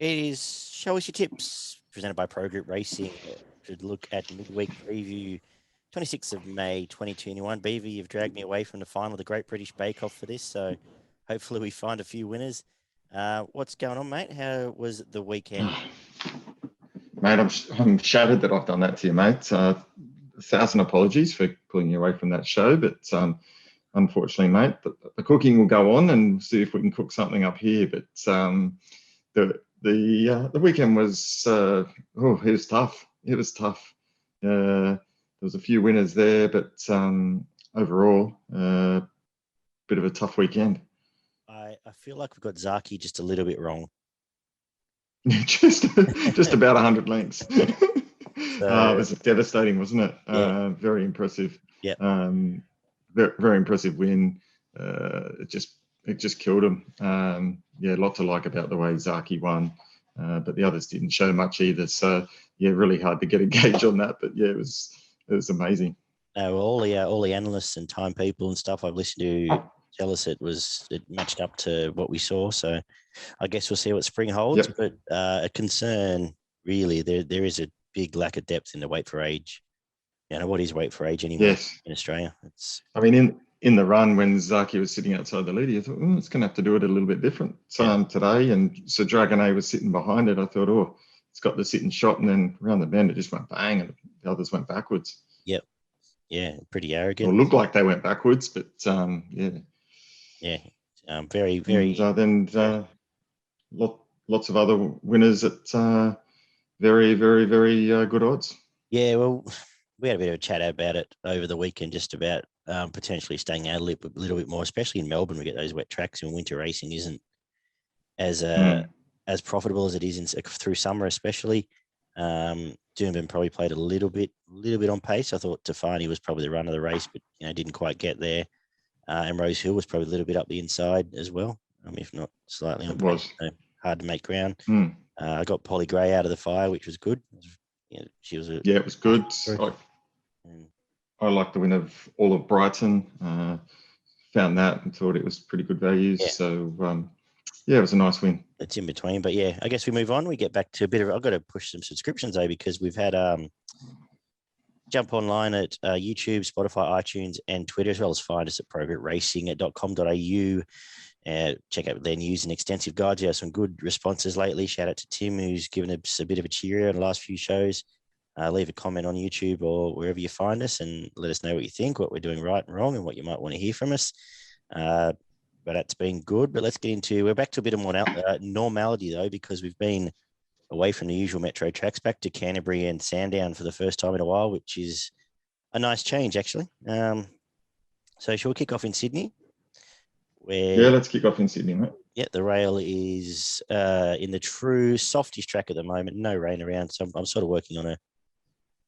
It is Show Us Your Tips, presented by Pro Group Racing. Should look at midweek preview, 26th of May, 2021. Beaver, you've dragged me away from the final of the Great British Bake Off for this, so hopefully we find a few winners. What's going on, mate? How was the weekend? Mate, I'm shattered that I've done that to you, mate. 1,000 apologies for pulling you away from that show, but unfortunately, mate, the cooking will go on and see if we can cook something up here. But the weekend was it was tough. It was tough. There was a few winners there, but overall, bit of a tough weekend. I feel like we've got Zaki just a little bit wrong. just about 100 lengths. So, it was devastating, wasn't it? Yeah. Very impressive. Yeah. Very impressive win. It just killed him. A lot to like about the way Zaki won, but the others didn't show much either. So really hard to get a gauge on that. But it was amazing. All the analysts and time people and stuff I've listened to tell us it matched up to what we saw. So I guess we'll see what spring holds. Yep. But a concern really, there is a big lack of depth in the weight for age. What is weight for age anymore in Australia? In the run when Zaki was sitting outside the lead, I thought, it's going to have to do it a little bit different today. And so Dragonet was sitting behind it. I thought, it's got the sitting shot, and then around the bend it just went bang, and the others went backwards. Yep. Yeah, pretty arrogant. Or looked like they went backwards, but Yeah. Very, very. And then lots of other winners at very, very, very good odds. Yeah, well, we had a bit of a chat about it over the weekend, just about potentially staying out a little bit more, especially in Melbourne. We get those wet tracks, and winter racing isn't as profitable as it is through summer, especially. Doomben probably played a little bit on pace. I thought Tafani was probably the run of the race, but didn't quite get there. And Rose Hill was probably a little bit up the inside as well, if not slightly on pace. So hard to make ground. I got Polly Gray out of the fire, which was good. She was it was good. I liked the win of all of Brighton. Found that and thought it was pretty good values. Yeah. So it was a nice win. It's in between, but I guess we move on. We get back to a bit of. I've got to push some subscriptions though, because we've had jump online at YouTube, Spotify, iTunes, and Twitter, as well as find us at progretracing.com.au. Check out their news and extensive guides. We have some good responses lately. Shout out to Tim, who's given us a bit of a cheerio in the last few shows. Leave a comment on YouTube or wherever you find us and let us know what you think, what we're doing right and wrong, and what you might want to hear from us. But that's been good. But we're back to a bit of more normality, though, because we've been away from the usual metro tracks, back to Canterbury and Sandown for the first time in a while, which is a nice change, actually. So shall we kick off in Sydney? Let's kick off in Sydney, mate. Yeah, the rail is in the true softish track at the moment. No rain around, so I'm sort of working on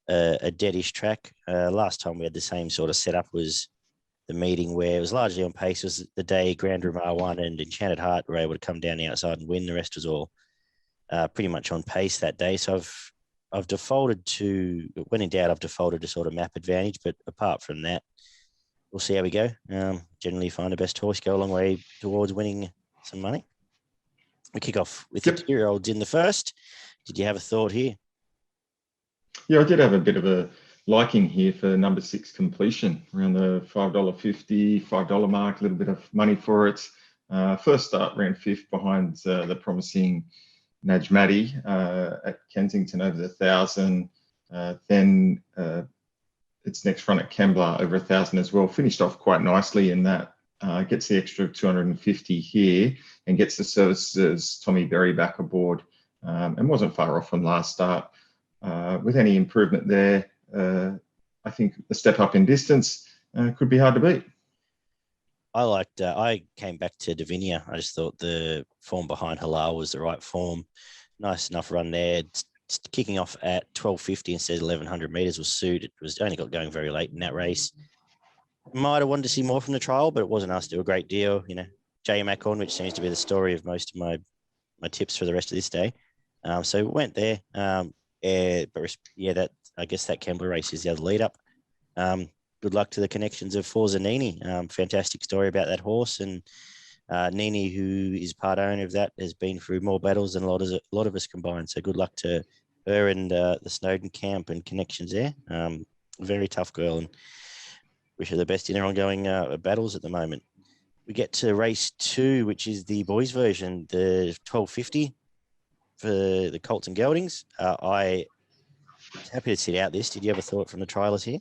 a deadish track. Last time we had the same sort of setup was the meeting where it was largely on pace. It was the day Grand Ramar won and Enchanted Heart were able to come down the outside and win. The rest was all pretty much on pace that day. So I've defaulted to, when in doubt, I've defaulted to sort of map advantage. But apart from that, we'll see how we go. Generally find the best horse, go a long way towards winning some money. We kick off with the 2-year-olds in the first. Did you have a thought here? Yeah, I did have a bit of a liking here for number 6 Completion, around the $5.50, $5 mark, a little bit of money for it. First start ran 5th behind the promising Najmati at Kensington over the 1,000. Then its next run at Kembla over 1,000 as well. Finished off quite nicely in that. Gets the extra 250 here and gets the services Tommy Berry back aboard, and wasn't far off from last start. With any improvement there, I think the step up in distance could be hard to beat. I came back to Davinia. I just thought the form behind Halal was the right form. Nice enough run there. Kicking off at 1250 instead of 1,100 metres was suit. It was only got going very late in that race. Might have wanted to see more from the trial, but it wasn't asked to do a great deal. J. Macon, which seems to be the story of most of my tips for the rest of this day. So we went there. That I guess that Kembla race is the other lead up. Good luck to the connections of Forzanini. Fantastic story about that horse, and Nini, who is part owner of that, has been through more battles than a lot of us combined. So good luck to her and the Snowden camp and connections there. Very tough girl, and wish her the best in her ongoing battles at the moment. We get to race 2, which is the boys' version, the 1250 for the Colts and Geldings. I was happy to sit out this. Did you ever thought from the trialers here?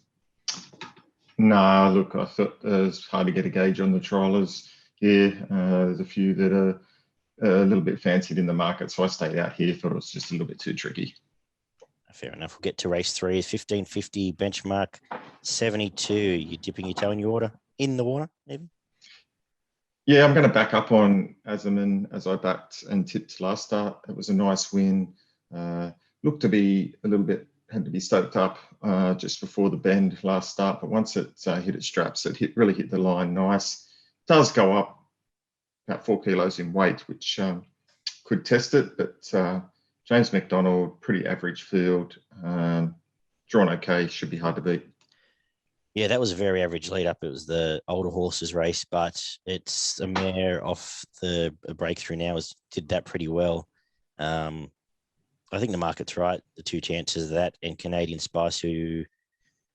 No, look, I thought it was hard to get a gauge on the trialers here. There's a few that are a little bit fancied in the market, so I stayed out here. Thought it was just a little bit too tricky. Fair enough. We'll get to race 3, 1550 benchmark 72. You dipping your toe in the water, even? Yeah, I'm going to back up on Azaman as I backed and tipped last start. It was a nice win. Looked to be a little bit, had to be stoked up just before the bend last start, but once it hit its straps, it really hit the line nice. Does go up about 4 kilos in weight, which could test it, but James McDonald, pretty average field, drawn okay, should be hard to beat. Yeah, that was a very average lead up. It was the older horses race, but it's a mare off the breakthrough now did that pretty well. I think the market's right. The 2 chances of that, and Canadian Spice, who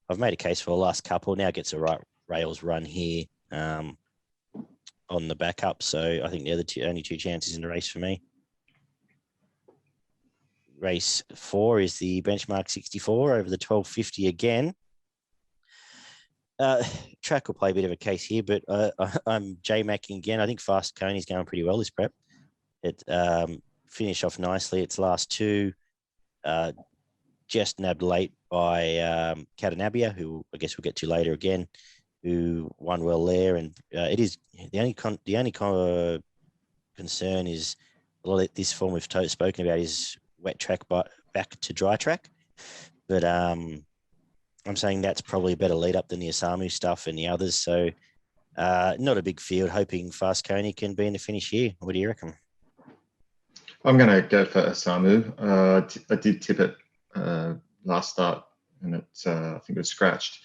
I've made a case for the last couple, now gets a right rails run here on the backup. So I think they're the only 2 chances in the race for me. Race 4 is the benchmark 64 over the 1250 again. Track will play a bit of a case here, but I'm J-Macking again. I think Fast Coney's going pretty well this prep. It finished off nicely. Its last 2 just nabbed late by Catanabia, who I guess we'll get to later again, who won well there. And it is the only concern is a lot of this form we've spoken about is wet track back to dry track. But I'm saying that's probably a better lead up than the Osamu stuff and the others. So not a big field, hoping Fast Coney can be in the finish here. What do you reckon? I'm going to go for Osamu. I did tip it last start, and I think it was scratched.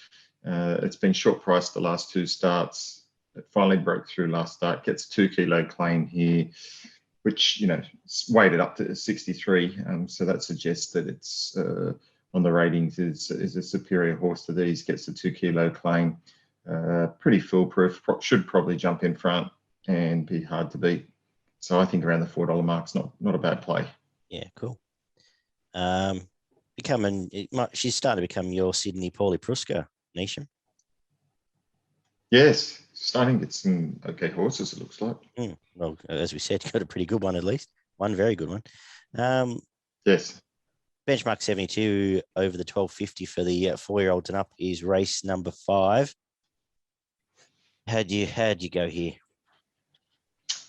It's been short priced the last 2 starts. It finally broke through last start, gets 2 kilo claim here, which, weighted up to 63. So that suggests that it's on the ratings is a superior horse to these, gets a 2 kilo claim. Pretty foolproof, should probably jump in front and be hard to beat. So I think around the $4 mark's not a bad play. Yeah, cool. She's starting to become your Sydney Paulie Pruska, Nisham. Yes, starting to get some okay horses, it looks like. Well, as we said, got a pretty good one at least. One very good one. Yes. Benchmark 72 over the 1250 for the 4-year-olds and up is race number 5. How'd you go here?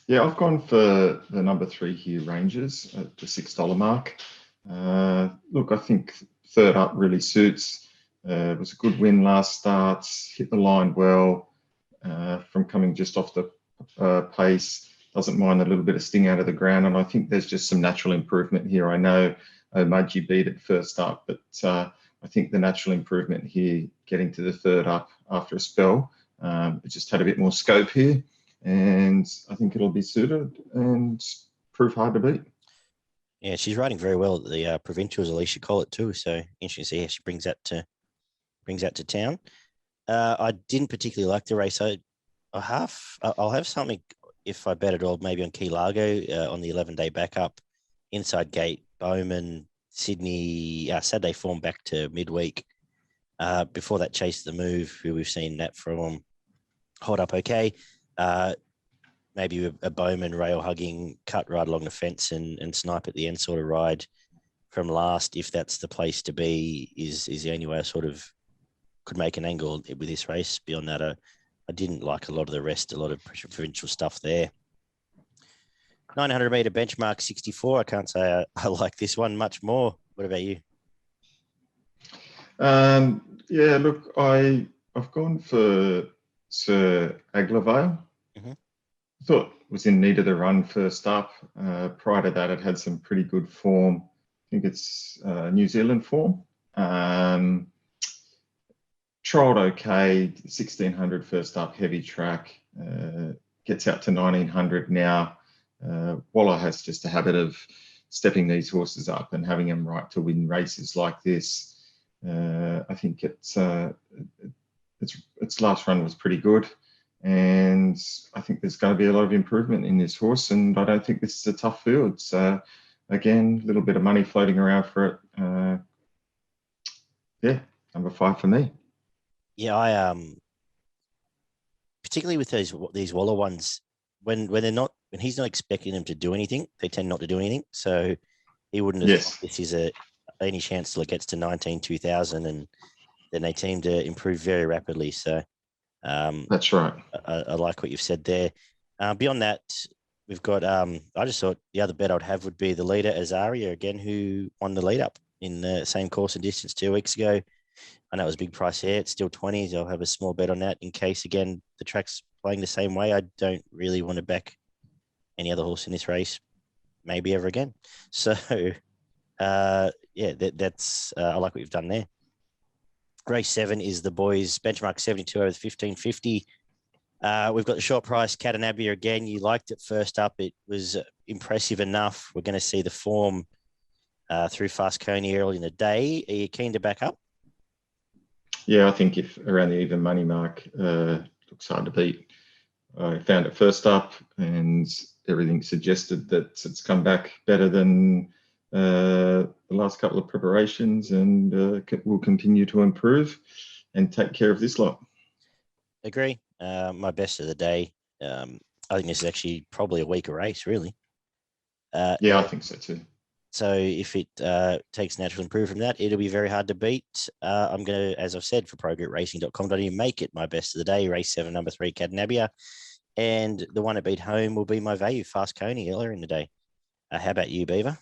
Yeah, I've gone for the number 3 here, Rangers, at the $6 mark. Look, I think third up really suits. It was a good win last start, hit the line well from coming just off the pace. Doesn't mind a little bit of sting out of the ground, and I think there's just some natural improvement here. I know Mudgee beat it first up, but I think the natural improvement here, getting to the third up after a spell, it just had a bit more scope here, and I think it'll be suited and prove hard to beat. Yeah, she's riding very well at the provincials, Alicia Collett too. So interesting to see how she brings that to town. I didn't particularly like the race. I'll have something if I bet it all, maybe on Key Largo on the 11-day backup, inside gate, Bowman, Sydney, Saturday form back to midweek. Before that, Chase the Move, who we've seen that from hold up okay. Maybe a Bowman rail hugging cut right along the fence and snipe at the end sort of ride from last, if that's the place to be, is the only way I sort of could make an angle with this race. Beyond that, I didn't like a lot of the rest, a lot of provincial stuff there. 900 meter benchmark 64. I can't say I like this one much more. What about you? Yeah, look, I've gone for Sir Aglavale. Mm-hmm. I thought it was in need of the run first up. Prior to that, it had some pretty good form. I think it's New Zealand form. Trialled okay, 1600 first up, heavy track. gets out to 1900 now. Waller has just a habit of stepping these horses up and having them right to win races like this. I think its last run was pretty good, and I think there's going to be a lot of improvement in this horse, and I don't think this is a tough field. So again, a little bit of money floating around for it. Yeah, number 5 for me. Yeah, I particularly with these Waller ones, when he's not expecting them to do anything, they tend not to do anything. So he wouldn't have thought this is any chance till it gets to 19,000, and then they seem to improve very rapidly. So that's right. I like what you've said there. Beyond that, we've got I just thought the other bet I'd have would be the leader Azaria again, who won the lead up in the same course and distance 2 weeks ago. I know it was a big price here. It's still 20s. I'll have a small bet on that in case, again, the track's playing the same way. I don't really want to back any other horse in this race, maybe ever again. So, that's I like what you've done there. Race 7 is the boys benchmark 72 over the 1550. We've got the short price Canterbury again. You liked it first up. It was impressive enough. We're going to see the form through Fast Coney early in the day. Are you keen to back up? Yeah, I think if around the even money mark, looks hard to beat. I found it first up, and everything suggested that it's come back better than the last couple of preparations, and will continue to improve and take care of this lot. Agree. My best of the day. I think this is actually probably a weaker race, really. I think so too. So if it takes natural improvement from that, it'll be very hard to beat. I'm going to, as I've said, for progroutracing.com.au, make it my best of the day. Race 7, number 3, Cadnabia. And the one that beat home will be my value, Fast Coney, earlier in the day. How about you, Beaver?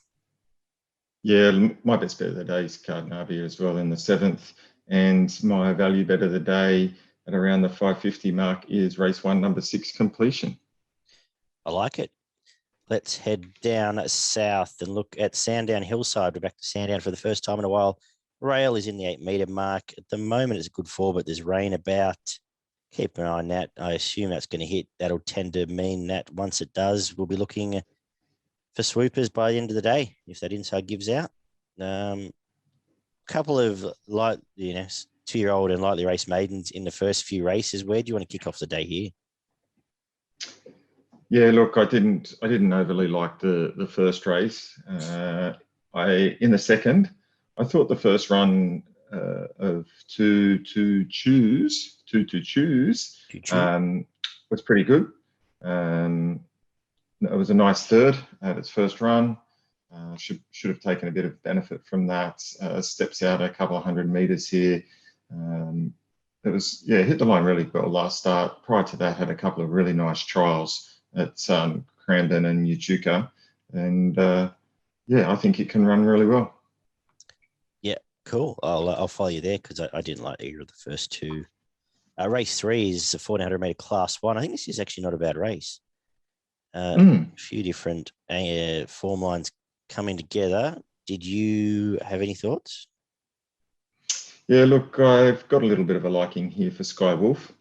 Yeah, my best bet of the day is Cadnabia as well in the 7th. And my value bet of the day at around the 550 mark is race 1, number 6, Completion. I like it. Let's head down south and look at Sandown Hillside. We're back to Sandown for the first time in a while. Rail is in the 8-metre mark. At the moment, it's a good 4, but there's rain about. Keep an eye on that. I assume that's going to hit. That'll tend to mean that once it does, we'll be looking for swoopers by the end of the day if that inside gives out. Couple of 2-year-old and lightly raced maidens in the first few races. Where do you want to kick off the day here? Yeah, look, I didn't overly like the first race. In the second, I thought the first run of two to choose was pretty good. It was a nice third at its first run. Should have taken a bit of benefit from that. Steps out a couple of 100 meters here. It was hit the line really well last start. Prior to that, had a couple of really nice trials at Cranbourne and Echuca, and I think it can run really well. Yeah, cool. I'll follow you there because I didn't like either of the first two. Race 3 is a 1400 meter class 1. I think this is actually not a bad race. A few different form lines coming together. Did you have any thoughts? Yeah, look, I've got a little bit of a liking here for Sky Wolf.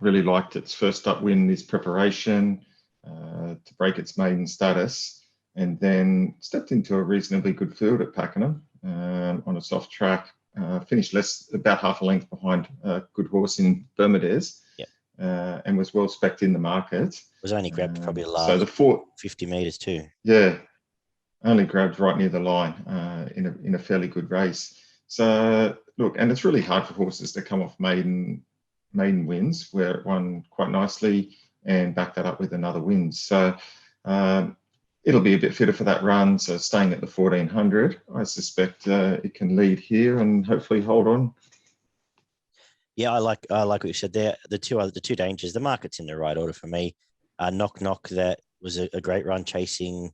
Really liked its first up win this preparation to break its maiden status, and then stepped into a reasonably good field at Pakenham on a soft track. Finished about half a length behind a good horse in Bermudez, and was well specced in the market. Was only grabbed probably the last 50 metres too. Yeah, only grabbed right near the line in a fairly good race. So look, and it's really hard for horses to come off maiden wins, where it won quite nicely and back that up with another win. So it'll be a bit fitter for that run. So staying at the 1400, I suspect it can lead here and hopefully hold on. Yeah, I like what you said there. The two dangers. The market's in the right order for me. Knock Knock, that was a great run chasing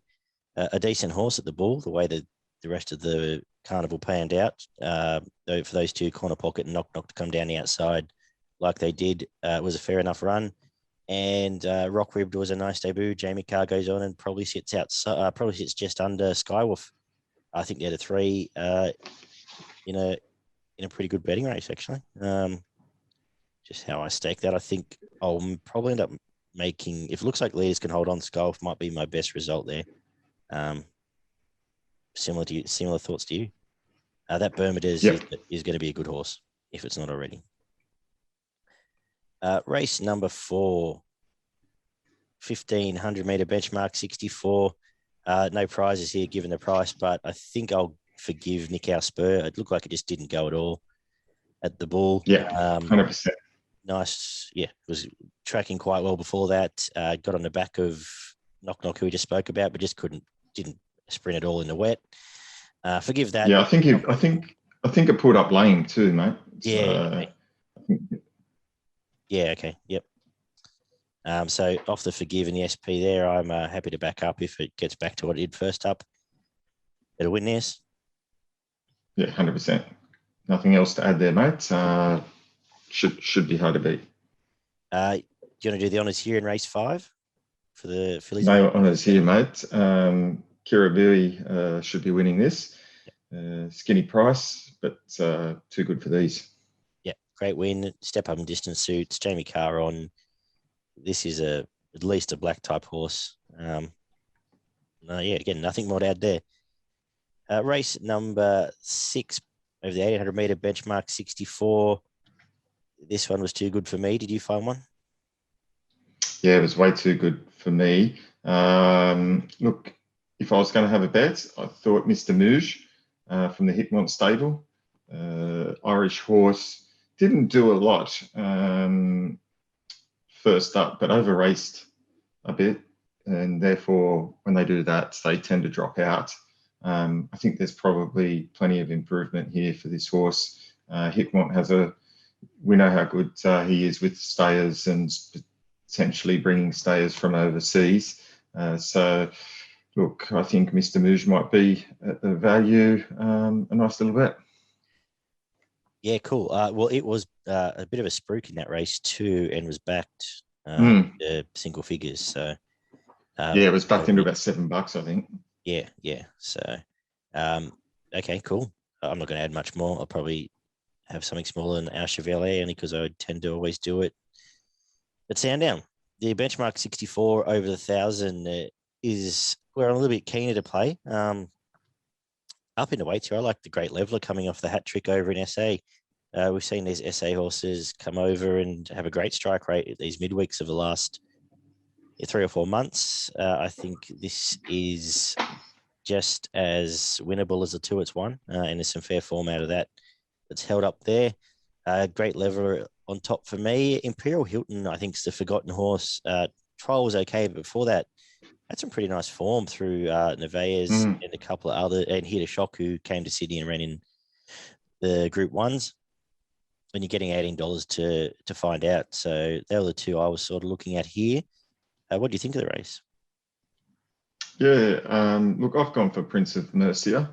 a decent horse at the Bull. The way that the rest of the carnival panned out, for those two, Corner Pocket and Knock Knock, to come down the outside like they did, was a fair enough run. And Rock Ribbed was a nice debut. Jamie Carr goes on and probably sits just under Skywolf. I think they're the three in a pretty good betting race, actually. Just how I stake that, I think I'll probably end up making, if it looks like leaders can hold on, Sculf might be my best result there. Similar thoughts to you. That Bermudez is going to be a good horse if it's not already. Race number 4, 1,500 meter benchmark 64. No prizes here given the price, but I think I'll forgive Nick Our Spur. It looked like it just didn't go at all at the Bull. Yeah, 100%. Nice. Yeah, was tracking quite well before that. Got on the back of Knock Knock, who we just spoke about, but just didn't sprint at all in the wet. Forgive that. Yeah, I think it pulled up lame too, mate. Yeah. Okay. Yep. So off the forgive and the SP there, I'm happy to back up if it gets back to what it did first up. It'll win this. Yeah, 100%. Nothing else to add there, mate. Should be hard to beat. Do you want to do the honours here in race 5 for the fillies? No honours here, mate. Kirabui should be winning this. Skinny price, but too good for these. Yeah, great win. Step up in distance suits. Jamie Carr on. This is at least a black type horse. Again, nothing more to add there. Race number 6 over the 800 meter benchmark 64. This one was too good for me. Did you find one? Yeah, it was way too good for me. Look, if I was going to have a bet, I thought Mr. Mouge from the Hitmont stable, Irish horse, didn't do a lot first up, but over raced a bit, and therefore when they do that, they tend to drop out. I think there's probably plenty of improvement here for this horse. Hitmont we know how good he is with stayers and potentially bringing stayers from overseas. So, look, I think Mr. Mouge might be at the value, a nice little bet. Yeah, cool. Well, it was a bit of a spruik in that race too, and was backed single figures. So it was backed into about $7, I think. Yeah. So, okay, cool. I'm not going to add much more. I'll probably have something smaller than our Chevalier, only because I tend to always do it. But Sandown, the benchmark 64 over the 1,000 is where I'm a little bit keener to play. Up in the weights here, I like the Great Leveler coming off the hat trick over in SA. We've seen these SA horses come over and have a great strike rate at these midweeks of the last 3 or 4 months. I think this is just as winnable as the 2 it's won, and there's some fair form out of that that's held up there. Great Leveler on top for me. Imperial Hilton, I think, is the forgotten horse. Trial was okay, but before that, had some pretty nice form through Nevaeh's and a couple of other, and Hit a Shock, who came to Sydney and ran in the Group 1s. And you're getting $18 to find out. So they were the 2 I was sort of looking at here. What do you think of the race? Yeah, look, I've gone for Prince of Mercia.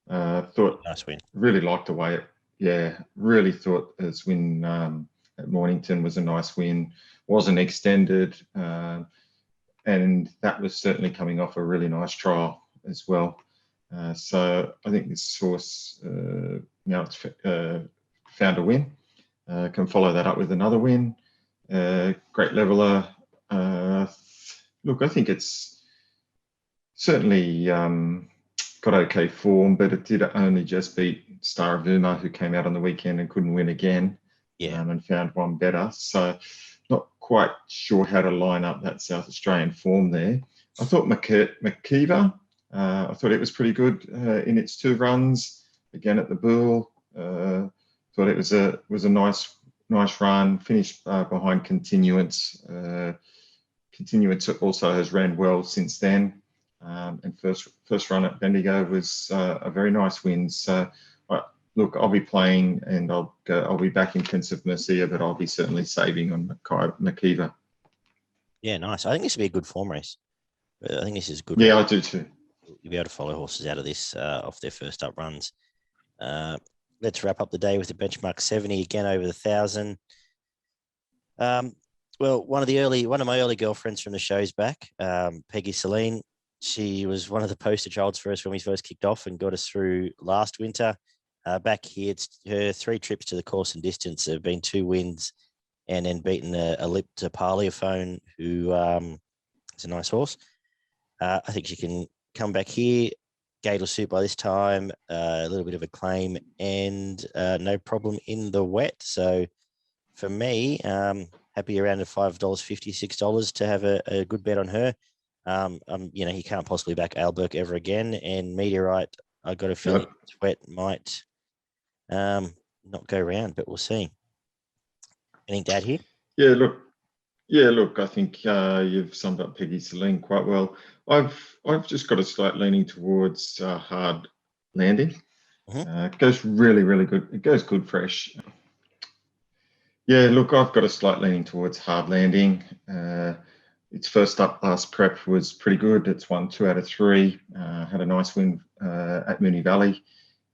Thought nice win. Really liked the way it. Yeah, really thought his win at Mornington was a nice win. Wasn't extended, and that was certainly coming off a really nice trial as well. So I think this horse now it's found a win. Can follow that up with another win. Great Leveler. Look, I think it's certainly got okay form, but it did only just beat Star of Uma, who came out on the weekend and couldn't win again. And found one better. So not quite sure how to line up that South Australian form there. I thought McKeever, I thought it was pretty good in its 2 runs, again at the Bull. Thought it was a nice run, finished behind Continuance. Continuance also has ran well since then. And first run at Bendigo was a very nice win. So, look, I'll be playing, and I'll be back in Prince of Mercia, but I'll be certainly saving on McKeever. Yeah, nice. I think this will be a good form race. I think this is good. Yeah, I do too. You'll be able to follow horses out of this off their first up runs. Let's wrap up the day with the benchmark 70 again over the 1,000. Well, one of my early girlfriends from the show's back, Peggy Celine. She was one of the poster childs for us when we first kicked off and got us through last winter. Back here, it's her 3 trips to the course and distance. There have been 2 wins and then beaten a lip to Parleophone, who is a nice horse. I think she can come back here. Gate will suit by this time, a little bit of a claim, and no problem in the wet. So for me, happy around the $5.50, $6 to have a good bet on her. He can't possibly back Alberg ever again, and Meteorite, I got a feeling Sweat might not go round, but we'll see. Anything to add here? Yeah, look. I think you've summed up Peggy Celine quite well. I've just got a slight leaning towards hard landing. It goes really, really good. It goes good fresh. Yeah, look, I've got a slight leaning towards hard landing. Its first up last prep was pretty good. It's won 2 out of 3. Had a nice win at Moonee Valley.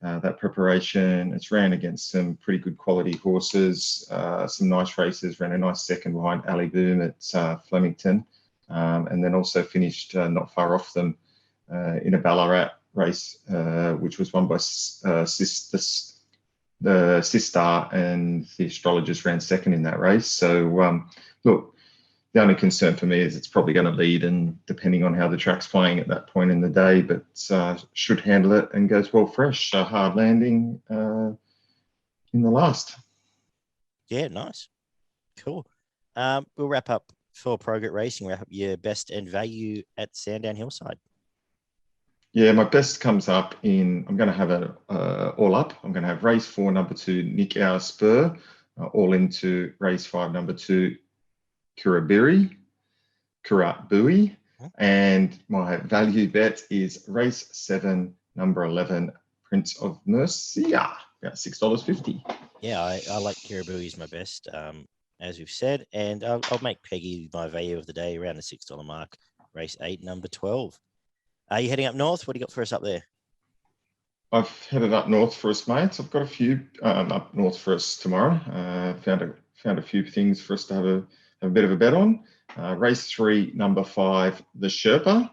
That preparation, it's ran against some pretty good quality horses, some nice races, ran a nice second behind Ali Boom at Flemington, and then also finished not far off them in a Ballarat race, which was won by the Sistar, and the Astrologist ran second in that race. So, look, the only concern for me is it's probably going to lead, and depending on how the track's playing at that point in the day, but should handle it and goes well fresh. Hard landing in the last. Yeah, nice. Cool. We'll wrap up for Progress Racing, wrap up your best and value at Sandown Hillside. Yeah, my best comes up in, I'm going to have it all up. I'm going to have race 4, number 2, Nick Our Spur, all into race 5, number 2, Kurabui, and my value bet is race 7, number 11, Prince of Mercia, about $6.50. Yeah, I like Kiribati as my best, as we've said, and I'll make Peggy my value of the day around the $6 mark. Race 8, number 12. Are you heading up north? What do you got for us up there? I've headed up north for us, mates. I've got a few up north for us tomorrow. Found a few things for us to have a bit of a bet on. Race 3, number 5, the Sherpa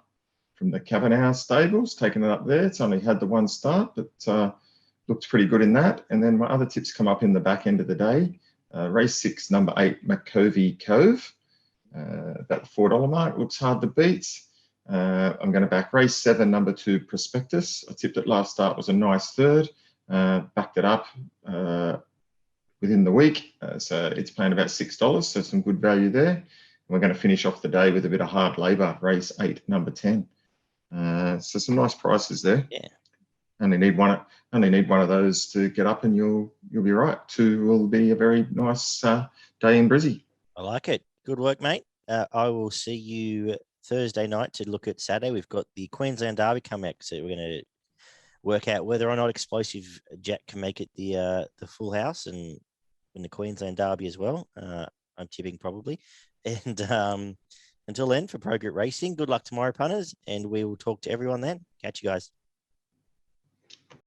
from the Cavanagh stables, taking it up there. It's only had the one start, but looked pretty good in that. And then my other tips come up in the back end of the day. Race 6, number 8, McCovey Cove, about the $4 mark. Looks hard to beat. I'm going to back race 7, number 2, Prospectus. I tipped it last start, was a nice third. Backed it up within the week. So it's paying about $6, so some good value there. And we're going to finish off the day with a bit of hard labour, race 8, number 10. So some nice prices there. Yeah. Only need one of those to get up, and you'll be right. 2 will be a very nice day in Brizzy. I like it. Good work, mate. I will see you Thursday night to look at Saturday. We've got the Queensland Derby coming up, so we're going to work out whether or not Explosive Jack can make it the full house and win the Queensland Derby as well. I'm tipping probably. And until then, for Progress Racing, good luck tomorrow, punters, and we will talk to everyone then. Catch you guys.